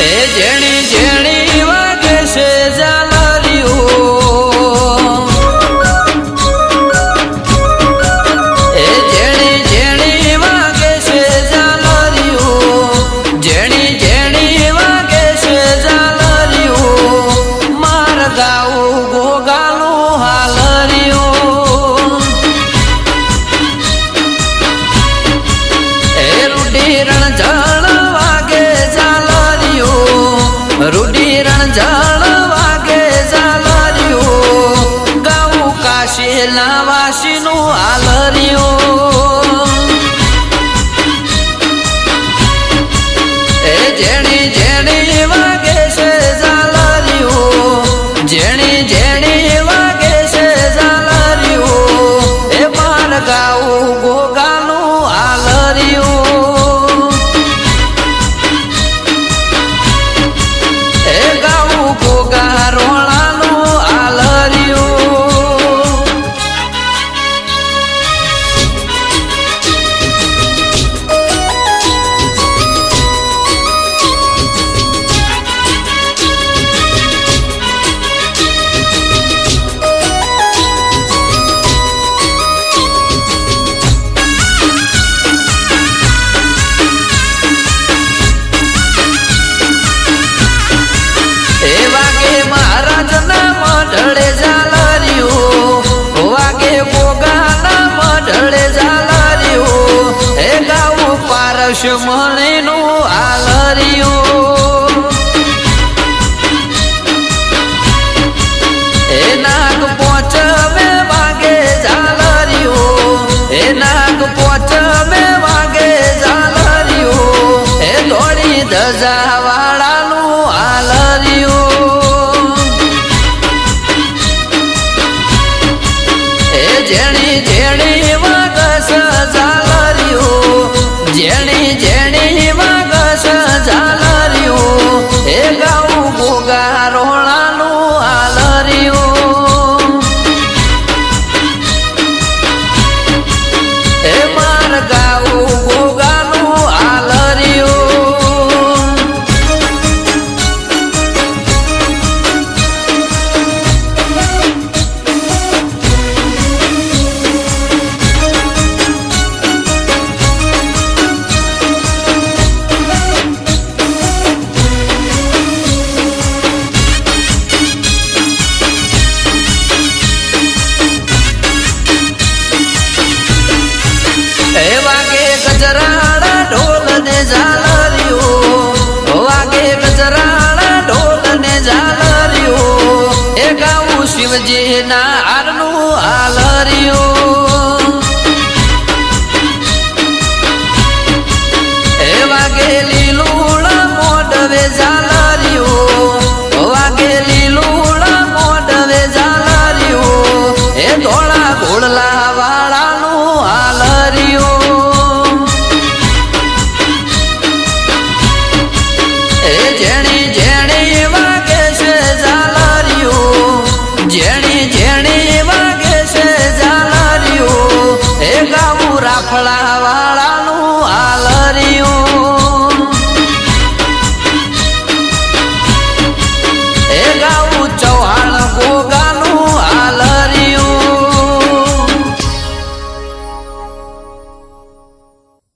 જેણી જેણી વાગે છે ઝાલરીઓ જેણી જેણી વાગે છે ઝાલરીઓ જેણી જેણી વાગે છે ઝાલરીઓ માર ગાવું ગોગાલું હાલરીઓ રૂડી રણઝણ વાગે ઝાલરીઓ રૂડી રણઝણ વાગે ઝાલરીઓ ગાવું કાશીના વાસીનું હાલરીઓ જેણી જેણી વાગે છે ઝાલરીઓ જેણી જેણી વાગે છે ઝાલરીઓ માર ગાવું ગોગાલું હાલરીઓ ગાવું ગોગા રોણાનું હાલરીઓ વાગે મહારાજના મઢળે ઝાલરીઓ વાગે ગોગાના મઢળે ઝાલરીઓ ગાવું પારસ મણીનું હાલરીઓ નાગ પોચમે વાગે ઝાલરીઓ નાગ પોચમે વાગે ઝાલરીઓ દોડી ધજા વાળાનું હાલરીઓ જેણી જેણી વાગસ ઝાલરીઓ જેણી જેણી વાગસ ઝાલરીઓ ગાવું ગોગા રોણાનું હાલરીઓ માર ગાવું ગોગાનું હાલરીઓ વાગે ગજરાણા ઢોલ ને ઝાલરીઓ વાગે ગજરાણા ઢોલ ને ઝાલરીઓ ગાવું શિવજીના હારનું હાલરીઓ વાગે લીલુડા મોઢવે ઝાલરીઓ વાગે લીલુડા મોઢવે ઝાલરીઓ ધોળા ઘોડલા વાળાનું હાલરીઓ જેણી જેણી વાગે છે ઝાલરીઓ જેણી